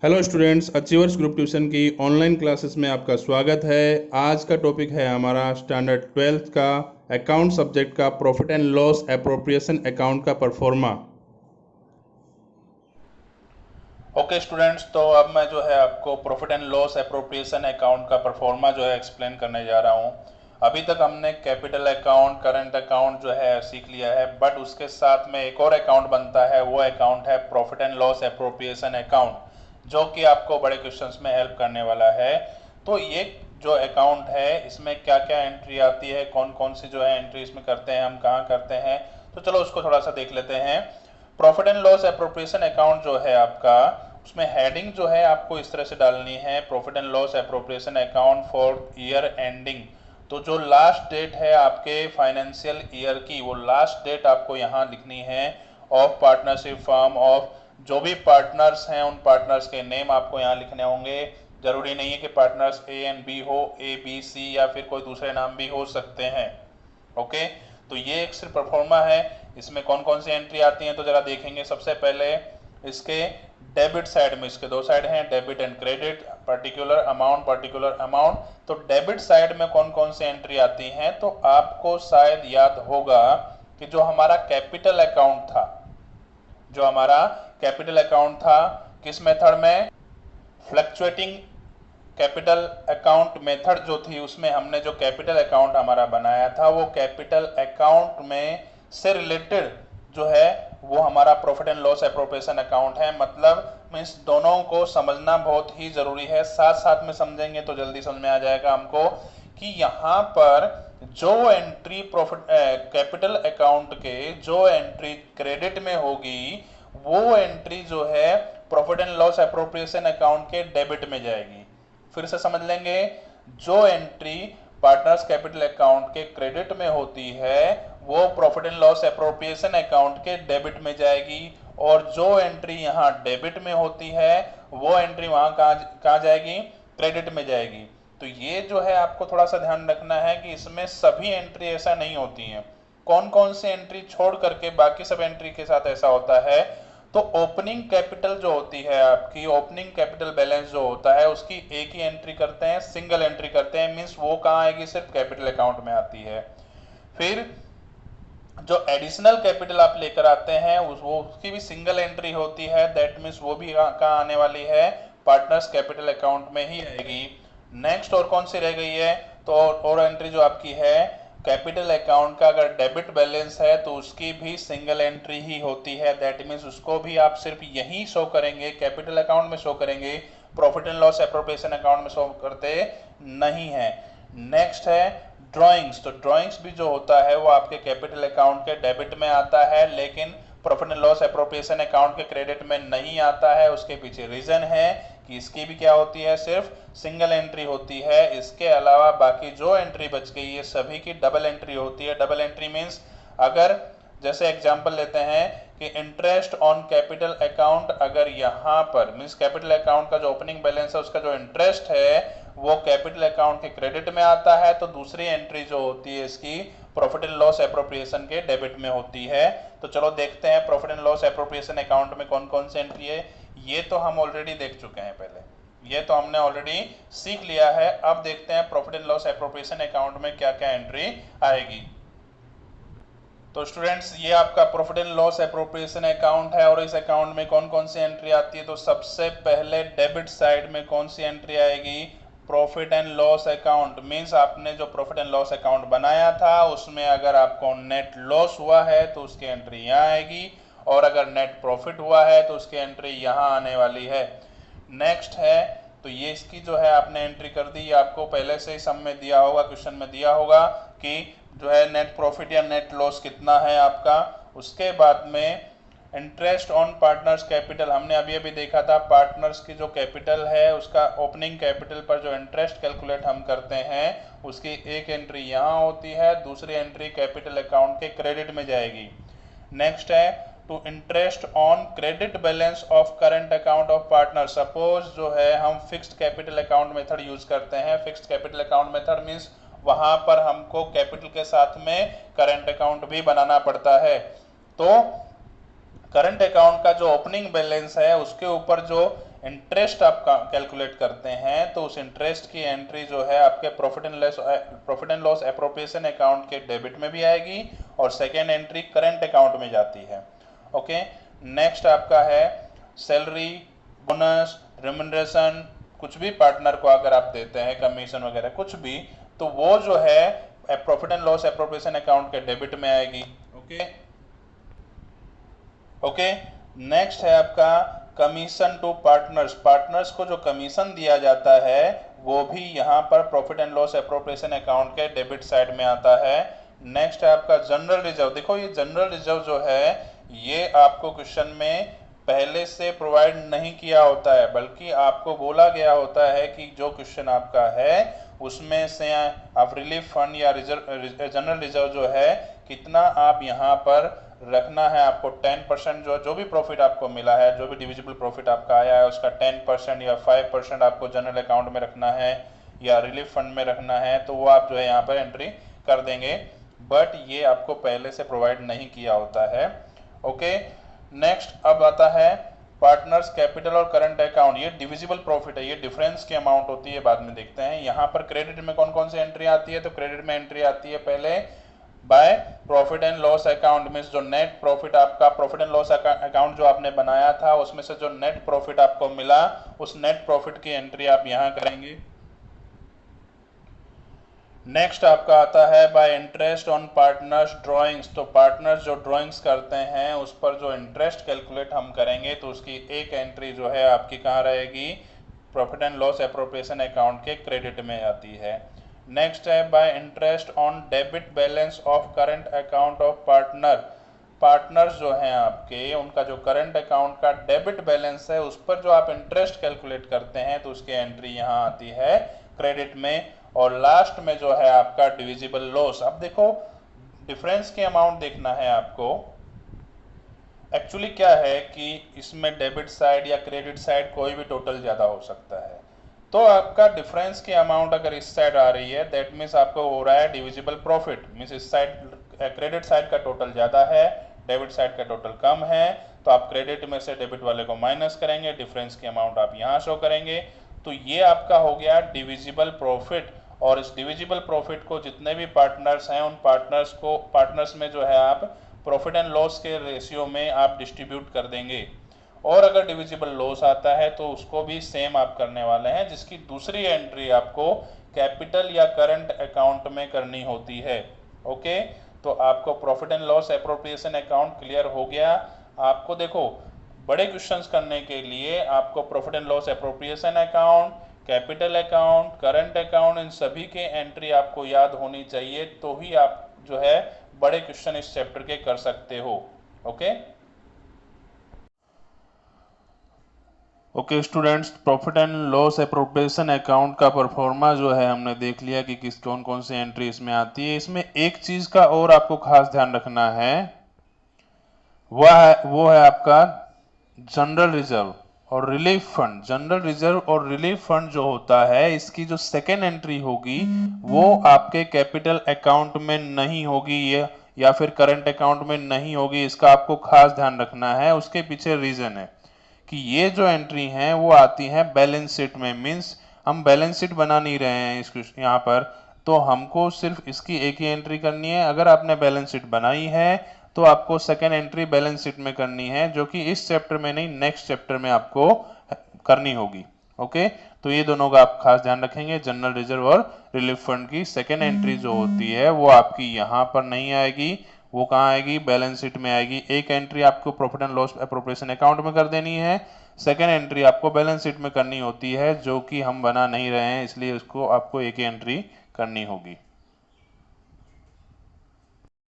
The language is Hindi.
Hello students, achievers group tuition की ऑनलाइन क्लासेस में आपका स्वागत है। आज का टॉपिक है हमारा स्टैंडर्ड 12th का अकाउंट सब्जेक्ट का profit and loss appropriation account का परफॉर्मा। ओके स्टूडेंट्स, तो अब मैं जो है आपको profit and loss appropriation account का परफॉर्मा जो है एक्सप्लेन करने जा रहा हूँ। अभी तक हमने कैपिटल अकाउंट, करंट अकाउंट जो है सीख लिया है, बट उसके साथ में एक और अकाउंट बनता है, वो अकाउंट है profit and loss appropriation account, जो कि आपको बड़े क्वेश्चंस में हेल्प करने वाला है। तो ये जो अकाउंट है, इसमें क्या क्या एंट्री आती है, कौन कौन सी जो है एंट्री इसमें करते हैं, हम कहाँ करते हैं, तो चलो उसको थोड़ा सा देख लेते हैं। Profit and loss appropriation account जो है आपका, उसमें हेडिंग जो है आपको इस तरह से डालनी है, profit and loss appropriation account for year ending. तो जो लास्ट डेट है आपके फाइनेंशियल ईयर की, वो लास्ट डेट आपको यहाँ लिखनी है। ऑफ पार्टनरशिप फर्म, ऑफ जो भी पार्टनर्स हैं उन पार्टनर्स के नेम आपको यहाँ लिखने होंगे। जरूरी नहीं है कि पार्टनर्स ए एंड बी हो, ए बी सी या फिर कोई दूसरे नाम भी हो सकते हैं। ओके, तो ये एक सिर्फ परफॉर्मा है। इसमें कौन कौन सी एंट्री आती हैं तो जरा देखेंगे। सबसे पहले इसके डेबिट साइड में, इसके दो साइड हैं, debit and credit, particular amount, particular amount. तो डेबिट साइड में कौन कौन सी एंट्री आती हैं, तो आपको शायद याद होगा कि जो हमारा कैपिटल अकाउंट था, जो हमारा कैपिटल अकाउंट था, किस मेथड में, फ्लक्चुएटिंग कैपिटल अकाउंट मेथड जो थी, उसमें हमने जो कैपिटल अकाउंट हमारा बनाया था, वो कैपिटल अकाउंट में से रिलेटेड जो है वो हमारा profit and loss appropriation account है। मतलब मीन्स दोनों को समझना बहुत ही जरूरी है, साथ साथ में समझेंगे तो जल्दी समझ में आ जाएगा हमको कि यहाँ पर जो एंट्री प्रॉफिट कैपिटल अकाउंट के जो एंट्री क्रेडिट में होगी, वो एंट्री जो है profit and loss appropriation account के डेबिट में जाएगी। फिर से समझ लेंगे, जो एंट्री पार्टनर्स कैपिटल अकाउंट के क्रेडिट में होती है, वो profit and loss appropriation account के डेबिट में जाएगी, और जो एंट्री यहाँ डेबिट में होती है, वो एंट्री वहां कहाँ जाएगी, क्रेडिट में जाएगी। तो ये जो है आपको थोड़ा सा ध्यान रखना है कि इसमें सभी एंट्री ऐसा नहीं होती हैं। कौन कौन सी एंट्री छोड़ करके बाकी सब एंट्री के साथ ऐसा होता है, तो ओपनिंग कैपिटल जो होती है आपकी, ओपनिंग कैपिटल बैलेंस जो होता है, उसकी एक ही एंट्री करते हैं, सिंगल एंट्री करते हैं। मीन्स वो कहाँ आएगी, सिर्फ कैपिटल अकाउंट में आती है। फिर जो एडिशनल कैपिटल आप लेकर आते हैं वो उसकी भी सिंगल एंट्री होती है। दैट मीन्स वो भी कहाँ आने वाली है, पार्टनर्स कैपिटल अकाउंट में ही आएगी। नेक्स्ट और कौन सी रह गई है, तो और एंट्री जो आपकी है, कैपिटल अकाउंट का अगर डेबिट बैलेंस है तो उसकी भी सिंगल एंट्री ही होती है। दैट मीन्स उसको भी आप सिर्फ यही शो करेंगे, कैपिटल अकाउंट में शो करेंगे, profit and loss appropriation account में शो करते नहीं है। नेक्स्ट है ड्राइंग्स। तो ड्राइंग्स भी जो होता है वो आपके कैपिटल अकाउंट के डेबिट में आता है, लेकिन profit and loss appropriation account के क्रेडिट में नहीं आता है। उसके पीछे रीजन है कि इसकी भी क्या होती है, सिर्फ सिंगल एंट्री होती है। इसके अलावा बाकी जो एंट्री बच गई है सभी की डबल एंट्री होती है। डबल एंट्री मीन्स, अगर जैसे एग्जांपल लेते हैं कि इंटरेस्ट ऑन कैपिटल अकाउंट, अगर यहाँ पर मीन्स कैपिटल अकाउंट का जो ओपनिंग बैलेंस है उसका जो इंटरेस्ट है वो कैपिटल अकाउंट के क्रेडिट में आता है, तो दूसरी एंट्री जो होती है इसकी प्रॉफिट एंड लॉस एप्रोप्रिएशन के डेबिट में होती है। तो चलो देखते हैं profit and loss appropriation account में कौन कौन सी एंट्री है। ये तो हम ऑलरेडी देख चुके हैं, पहले ये तो हमने ऑलरेडी सीख लिया है। अब देखते हैं profit and loss appropriation account में क्या क्या एंट्री आएगी। तो स्टूडेंट्स, ये आपका profit and loss appropriation account है, और इस अकाउंट में कौन कौन सी एंट्री आती है, तो सबसे पहले डेबिट साइड में कौन सी एंट्री आएगी, profit and loss account. Means आपने जो प्रॉफिट एंड लॉस अकाउंट बनाया था उसमें अगर आपको नेट लॉस हुआ है तो उसकी एंट्री यहाँ आएगी, और अगर नेट प्रॉफिट हुआ है तो उसकी एंट्री यहाँ आने वाली है। नेक्स्ट है, तो ये इसकी जो है आपने एंट्री कर दी, आपको पहले से ही सम में दिया होगा, क्वेश्चन में दिया होगा कि जो है नेट प्रॉफिट या नेट लॉस कितना है आपका। उसके बाद में इंटरेस्ट ऑन पार्टनर्स कैपिटल, हमने अभी अभी देखा था, पार्टनर्स की जो कैपिटल है उसका ओपनिंग कैपिटल पर जो इंटरेस्ट कैलकुलेट हम करते हैं, उसकी एक एंट्री यहाँ होती है, दूसरी एंट्री कैपिटल अकाउंट के क्रेडिट में जाएगी। नेक्स्ट है two interest on credit balance of current account of partner. Suppose जो है हम fixed capital account method use करते हैं। Fixed capital account method means वहां पर हमको कैपिटल के साथ में करंट अकाउंट भी बनाना पड़ता है। तो करंट अकाउंट का जो ओपनिंग बैलेंस है उसके ऊपर जो इंटरेस्ट आप कैलकुलेट करते हैं तो उस इंटरेस्ट की एंट्री जो है आपके profit and loss appropriation account के डेबिट में भी आएगी और सेकेंड एंट्री करंट अकाउंट में जाती है। ओके, नेक्स्ट आपका है सैलरी, बोनस, रिम्यूनरेशन, कुछ भी पार्टनर को अगर आप देते हैं, कमीशन वगैरह कुछ भी, तो वो जो है profit and loss appropriation account के डेबिट में आएगी। ओके, नेक्स्ट है आपका कमीशन टू पार्टनर्स। पार्टनर्स को जो कमीशन दिया जाता है वो भी यहाँ पर profit and loss appropriation account के डेबिट साइड में आता है। नेक्स्ट है आपका जनरल रिजर्व। देखो ये जनरल रिजर्व जो है ये आपको क्वेश्चन में पहले से प्रोवाइड नहीं किया होता है, बल्कि आपको बोला गया होता है कि जो क्वेश्चन आपका है उसमें से आप रिलीफ फंड या जनरल रिजर्व जो है कितना आप यहाँ पर रखना है। आपको 10% जो भी प्रॉफिट आपको मिला है, जो भी डिविजिबल प्रॉफिट आपका आया है उसका 10% या 5% आपको जनरल अकाउंट में रखना है या रिलीफ फंड में रखना है, तो वो आप जो है यहाँ पर एंट्री कर देंगे, बट ये आपको पहले से प्रोवाइड नहीं किया होता है। ओके, नेक्स्ट अब आता है पार्टनर्स कैपिटल और करंट अकाउंट। ये डिविजिबल प्रॉफिट है, ये डिफरेंस की अमाउंट होती है, बाद में देखते हैं। यहाँ पर क्रेडिट में कौन कौन सी एंट्री आती है, तो क्रेडिट में एंट्री आती है पहले by profit and loss account, means जो नेट प्रॉफिट आपका प्रॉफिट एंड लॉस अकाउंट जो आपने बनाया था उसमें से जो नेट प्रॉफिट आपको मिला उस नेट प्रॉफिट की एंट्री आप यहां करेंगे। नेक्स्ट आपका आता है bye interest on partners drawings. तो पार्टनर्स जो ड्राइंग्स करते हैं उस पर जो इंटरेस्ट कैलकुलेट हम करेंगे तो उसकी एक एंट्री जो है आपकी कहाँ रहेगी, profit and loss appropriation account के क्रेडिट में आती है। नेक्स्ट है bye interest on debit balance of current account of partner. Partners जो हैं आपके उनका जो करंट अकाउंट का डेबिट बैलेंस है उस पर जो आप इंटरेस्ट कैलकुलेट करते हैं तो उसकी एंट्री यहाँ आती है क्रेडिट में। और लास्ट में जो है आपका डिविजिबल लॉस। अब देखो डिफरेंस की अमाउंट देखना है आपको। एक्चुअली क्या है कि इसमें डेबिट साइड या क्रेडिट साइड कोई भी टोटल ज़्यादा हो सकता है, तो आपका डिफरेंस की अमाउंट अगर इस साइड आ रही है दैट मीन्स आपको हो रहा है डिविजिबल प्रॉफिट, मीन्स इस साइड क्रेडिट साइड का टोटल ज़्यादा है, डेबिट साइड का टोटल कम है, तो आप क्रेडिट में से डेबिट वाले को माइनस करेंगे, डिफरेंस की अमाउंट आप यहाँ शो करेंगे। तो ये आपका हो गया डिविजिबल प्रॉफिट। और इस डिविजिबल प्रॉफिट को जितने भी पार्टनर्स हैं उन पार्टनर्स में जो है आप प्रॉफिट एंड लॉस के रेशियो में आप डिस्ट्रीब्यूट कर देंगे। और अगर डिविजिबल लॉस आता है तो उसको भी सेम आप करने वाले हैं, जिसकी दूसरी एंट्री आपको कैपिटल या करंट अकाउंट में करनी होती है। ओके, तो आपको profit and loss appropriation account clear हो गया। आपको देखो बड़े क्वेश्चंस करने के लिए आपको profit and loss appropriation account, capital account, current account, इन सभी के एंट्री आपको याद होनी चाहिए, तो ही आप जो है बड़े क्वेश्चन इस चैप्टर के कर सकते हो। Okay students, profit and loss appropriation account का परफॉर्मा जो है हमने देख लिया कि किस कौन कौन सी एंट्री इसमें आती है। इसमें एक चीज का और आपको खास ध्यान रखना है, वो है आपका जनरल रिजर्व और रिलीफ फंड। जनरल रिजर्व और रिलीफ फंड जो होता है इसकी जो सेकेंड एंट्री होगी वो आपके कैपिटल अकाउंट में नहीं होगी या फिर करंट अकाउंट में नहीं होगी। इसका आपको खास ध्यान रखना है। उसके पीछे रीजन है कि ये जो एंट्री हैं वो आती हैं बैलेंस शीट में, मींस हम बैलेंस शीट बना नहीं रहे हैं इसको यहाँ पर, तो हमको सिर्फ इसकी एक ही एंट्री करनी है। अगर आपने बैलेंस शीट बनाई है तो आपको सेकेंड एंट्री बैलेंस शीट में करनी है, जो कि इस चैप्टर में नहीं नेक्स्ट चैप्टर में आपको करनी होगी। ओके, तो ये दोनों का आप खास ध्यान रखेंगे। जनरल रिजर्व और रिलीफ फंड की सेकेंड एंट्री जो होती है वो आपकी यहाँ पर नहीं आएगी, वो कहाँ आएगी, बैलेंस शीट में आएगी। एक एंट्री आपको profit and loss appropriation account में कर देनी है, सेकेंड एंट्री आपको बैलेंस शीट में करनी होती है, जो कि हम बना नहीं रहे हैं, इसलिए उसको आपको एक ही एंट्री करनी होगी।